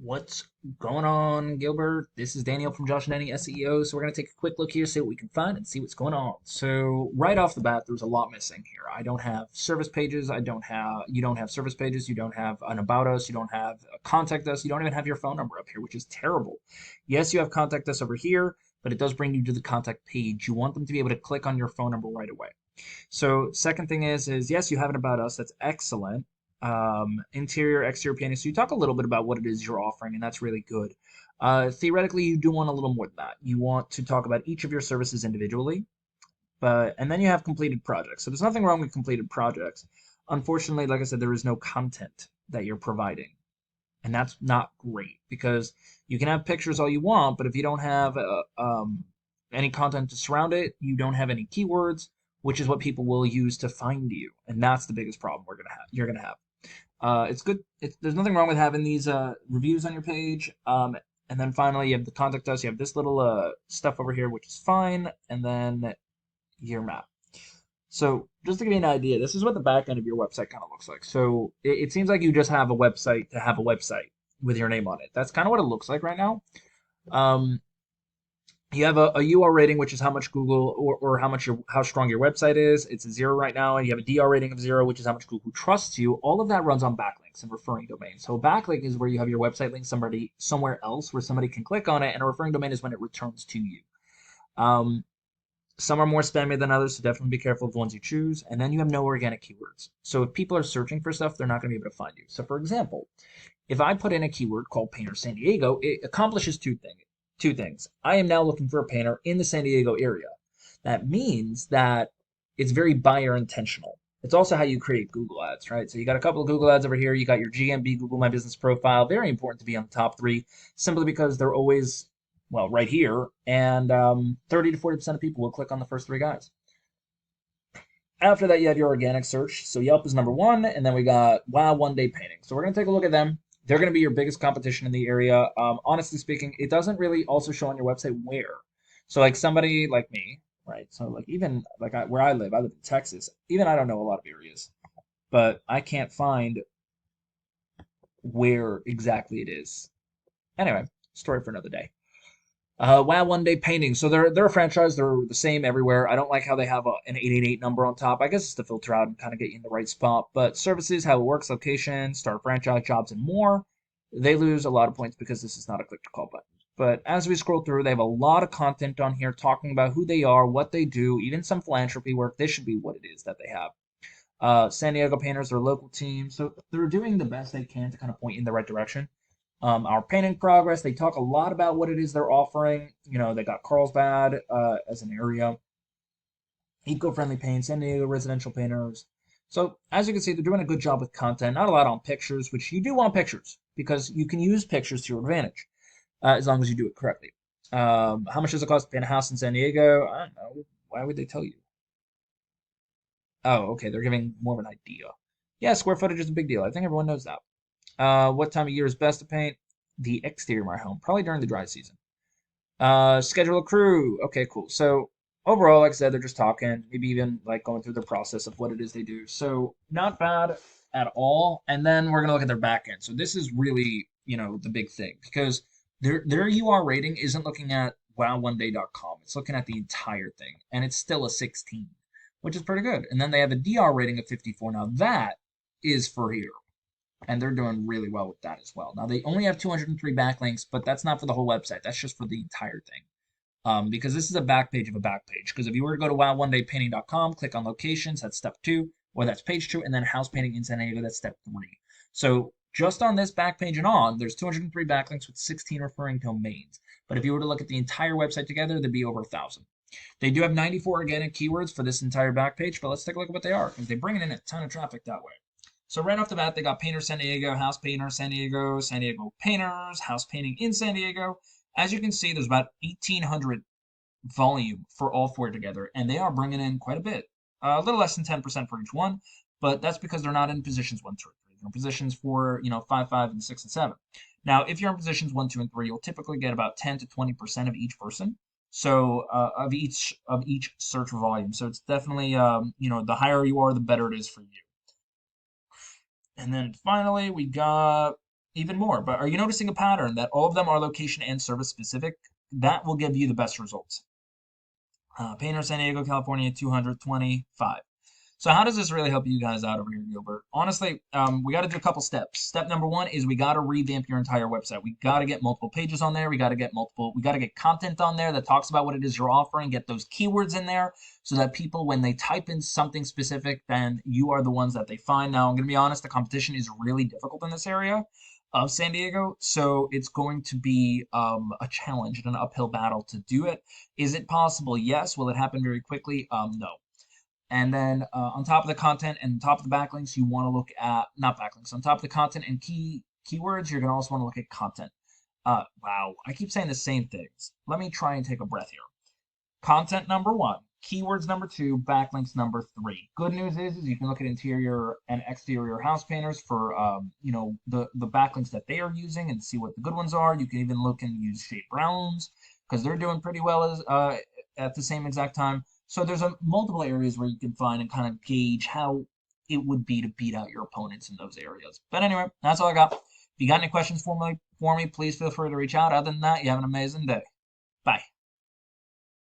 What's going on, Gilbert? This is Daniel from Josh and Danny SEO. So we're going to take a quick look here, see what we can find, and see what's going on. So right off the bat, there's a lot missing here. I don't have service pages. You don't have service pages. You don't have an about us. You don't have a contact us. You don't even have your phone number up here, which is terrible. Yes, you have contact us over here, but it does bring you to the contact page. You want them to be able to click on your phone number right away. So second thing is yes, you have an about us. That's excellent. Interior, exterior painting. So you talk a little bit about what it is you're offering, and that's really good. Theoretically, you do want a little more than that. You want to talk about each of your services individually, and then you have completed projects. So there's nothing wrong with completed projects. Unfortunately, like I said, there is no content that you're providing, and that's not great because you can have pictures all you want, but if you don't have any content to surround it, you don't have any keywords, which is what people will use to find you, and that's the biggest problem you're gonna have. It's good. There's nothing wrong with having these reviews on your page. And then finally, you have the contact us. You have this little stuff over here, which is fine. And then your map. So just to give you an idea, this is what the back end of your website kind of looks like. So it seems like you just have a website to have a website with your name on it. That's kind of what it looks like right now. Um, you have a UR rating, which is how much Google or how strong your website is. It's a 0 right now, and you have a DR rating of 0, which is how much Google trusts you. All of that runs on backlinks and referring domains. So a backlink is where you have your website link somebody somewhere else where somebody can click on it, and a referring domain is when it returns to you. Um, some are more spammy than others, so definitely be careful of the ones you choose. And then you have no organic keywords. So if people are searching for stuff, they're not going to be able to find you. So for example, if I put in a keyword called Painter San Diego, it accomplishes two things. I am now looking for a painter in the San Diego area. That means that it's very buyer intentional. It's also how you create Google ads, right? So you got a couple of Google ads over here. You got your GMB, Google My Business profile. Very important to be on the top three, simply because they're always, well, right here. And 30 to 40% of people will click on the first three guys. After that, you have your organic search. So Yelp is number one, and then we got Wow One Day Painting. So we're going to take a look at them. They're going to be your biggest competition in the area. Honestly speaking, it doesn't really also show on your website where. So like somebody like me, right? So like even like where I live in Texas. Even I don't know a lot of areas, but I can't find where exactly it is. Anyway, story for another day. Wow One Day Painting. So they're a franchise. They're the same everywhere. I don't like how they have an 888 number on top. I guess it's to filter out and kind of get you in the right spot. But services, how it works, location, start franchise, jobs, and more. They lose a lot of points because this is not a click to call button. But as we scroll through, they have a lot of content on here talking about who they are, what they do, even some philanthropy work. This should be what it is that they have. San Diego Painters, their local team. So they're doing the best they can to kind of point you in the right direction. Our painting progress, they talk a lot about what it is they're offering. You know, they got Carlsbad as an area, eco-friendly paint, San Diego residential painters. So as you can see, they're doing a good job with content. Not a lot on pictures, which you do want pictures because you can use pictures to your advantage as long as you do it correctly. How much does it cost to paint a house in San Diego? I don't know. Why would they tell you? Oh, okay. They're giving more of an idea. Yeah, square footage is a big deal. I think everyone knows that. What time of year is best to paint? The exterior of my home, probably during the dry season. Schedule a crew. Okay, cool. So overall, like I said, they're just talking, maybe even like going through the process of what it is they do. So not bad at all. And then we're gonna look at their back end. So this is really, the big thing because their UR rating isn't looking at wowoneday.com. It's looking at the entire thing, and it's still a 16, which is pretty good. And then they have a DR rating of 54. Now that is for here and they're doing really well with that as well. Now they only have 203 backlinks, but that's not for the whole website. That's just for the entire thing. Because this is a back page of a back page. Because if you were to go to wowonedaypainting.com, click on locations, that's step 2, or that's page 2, and then house painting in San Diego, that's step 3. So just on this back page and on, there's 203 backlinks with 16 referring domains. But if you were to look at the entire website together, there'd be over 1,000. They do have 94 organic keywords for this entire back page, but let's take a look at what they are, because they're bringing in a ton of traffic that way. So right off the bat, they got Painter San Diego, House Painter San Diego, San Diego Painters, House Painting in San Diego. As you can see, there's about 1,800 volume for all four together, and they are bringing in quite a bit. A little less than 10% for each one, but that's because they're not in positions 1, 2, or 3. They're in positions for 5, 5, and 6 and 7. Now, if you're in positions 1, 2, and 3, you'll typically get about 10 to 20% of each person. So of each search volume. So it's definitely the higher you are, the better it is for you. And then finally, we got even more. But are you noticing a pattern that all of them are location and service specific? That will give you the best results. Painter, San Diego, California, 225. So how does this really help you guys out over here, Gilbert? Honestly, we got to do a couple steps. Step number one is we got to revamp your entire website. We got to get multiple pages on there. We got to get content on there that talks about what it is you're offering. Get those keywords in there so that people, when they type in something specific, then you are the ones that they find. Now, I'm going to be honest, the competition is really difficult in this area of San Diego, so it's going to be a challenge and an uphill battle to do it. Is it possible? Yes. Will it happen very quickly? No. And then on top of the content and top of the backlinks, you want to look at, not backlinks, on top of the content and keywords, you're going to also want to look at content. Wow, I keep saying the same things. Let me try and take a breath here. Content number one, keywords number two, backlinks number three. Good news is you can look at interior and exterior house painters for the backlinks that they are using and see what the good ones are. You can even look and use Shade Browns because they're doing pretty well as at the same exact time. So there's multiple areas where you can find and kind of gauge how it would be to beat out your opponents in those areas. But anyway, that's all I got. If you got any questions for me, please feel free to reach out. Other than that, you have an amazing day. Bye.